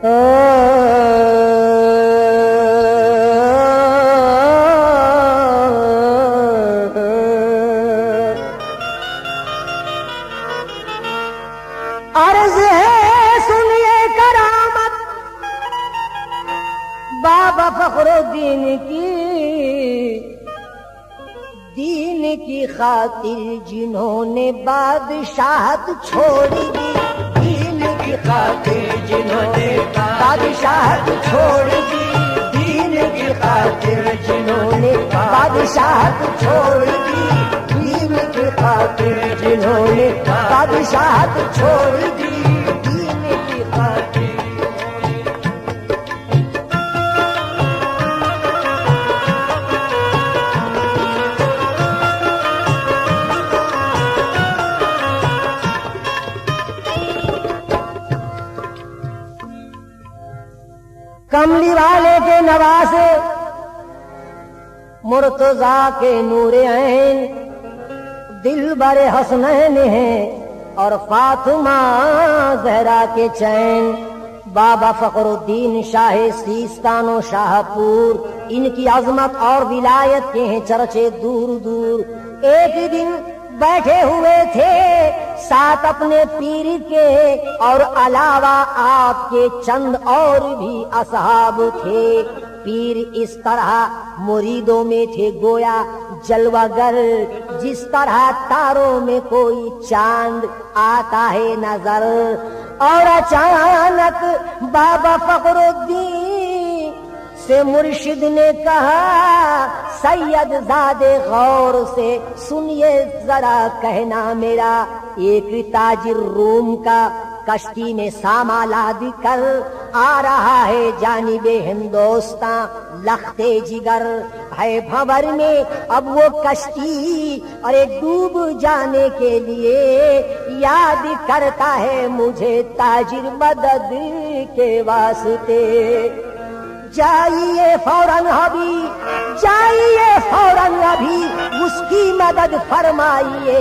عرض ہے سنیے کرامت بابا فخر الدین کی، دین کی خاطر جنہوں نے بادشاہت چھوڑ دی، دین کی خاطر جنہوں نے بادشاہت چھوڑ دی، دین کی خاطر جنہوں نے بادشاہت چھوڑ دی، دین کی خاطر جنہوں نے بادشاہت چھوڑ دی، دین کی خاطر۔ کملی والے کے نواسے مرتضیٰ کے نور عین، دل بر حسنین ہیں اور فاطمہ زہرا کے چین، بابا فخر الدین شاہ سیستان و شاہ پور، ان کی عظمت اور ولایت کے ہیں چرچے دور دور۔ ایک دن بیٹھے ہوئے تھے ساتھ اپنے پیر کے، اور علاوہ آپ کے چند اور بھی اصحاب تھے۔ پیر اس طرح مریدوں میں تھے گویا جلوہ گر، جس طرح تاروں میں کوئی چاند آتا ہے نظر۔ اور اچانک بابا فخر الدین سے مرشد نے کہا، سید زادے غور سے سنیے ذرا کہنا میرا، ایک تاجر روم کا کشتی میں ساما لاد کر آ رہا ہے جانب ہندوستان لخت جگر ہے بھنور میں، اب وہ کشتی اور ایک ڈوب جانے کے لیے یاد کرتا ہے مجھے تاجر مدد کے واسطے۔ جائیے فوراً ابھی، جائیے فوراً ابھی اس کی مدد فرمائیے،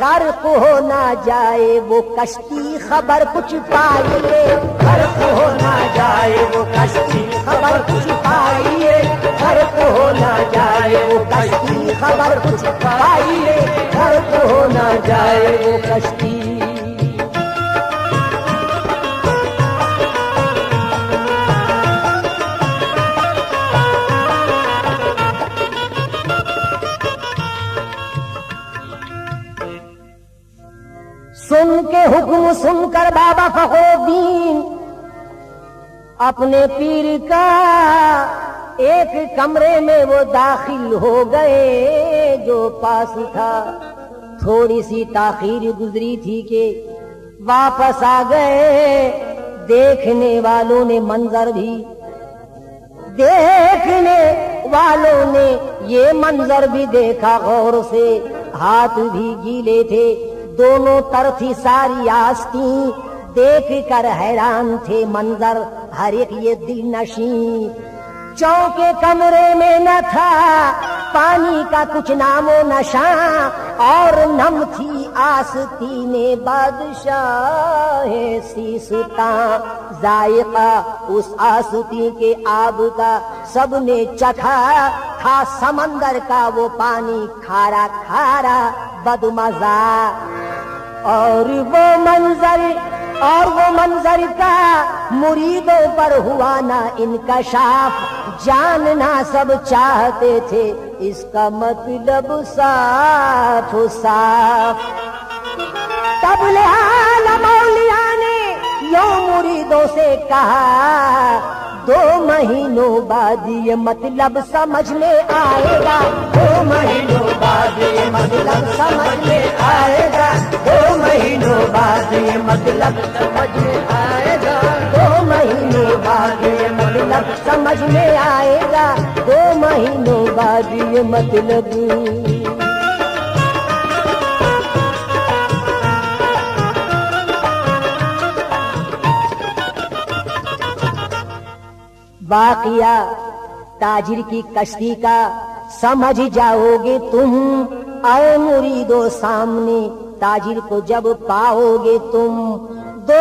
غرق ہو نہ جائے وہ کشتی خبر کچھ پائیے، غرق ہو نہ جائے وہ کشتی خبر کچھ پائیے، غرق ہو نہ جائے وہ کشتی خبر کچھ پائیے، غرق ہو نہ جائے وہ کشتی۔ سن کے حکم سن کر بابا فخر الدین اپنے پیر کا ایک کمرے میں وہ داخل ہو گئے جو پاس تھا۔ تھوڑی سی تاخیر گزری تھی کہ واپس آ گئے۔ دیکھنے والوں نے منظر بھی، دیکھنے والوں نے یہ منظر بھی دیکھا غور سے، ہاتھ بھی گیلے تھے، دونوں طرف ہی ساری آستین، دیکھ کر حیران تھے منظر ہر ایک یہ دل نشیں۔ چونکہ کمرے میں نہ تھا پانی کا کچھ نام و نشاں، اور نم تھی آستین بادشاہ سیستان، ذائقہ اس آستین کے آب کا سب نے چکھا، تھا سمندر کا وہ پانی کھارا کھارا بدمزہ۔ اور وہ منظر کا مریدوں پر ہوا نہ انکشاف، جاننا سب چاہتے تھے اس کا مطلب صاف صاف۔ تب لعالم اولیاء نے یوں مریدوں سے کہا، 2 مہینوں بعد یہ مطلب سمجھ میں آئے گا، 2 مہینوں بعد یہ مطلب سمجھ میں آئے گا، 2 مہینوں بعد یہ مطلب سمجھ میں آئے گا، 2 مہینوں بعد یہ مطلب سمجھ میں آئے گا، 2 مہینوں بعد یہ مطلب۔ واقعہ تاجر کی کشتی کا سمجھ جاؤ گے تم، اے مریدو سامنے تاجر کو جب پاؤ گے تم، 2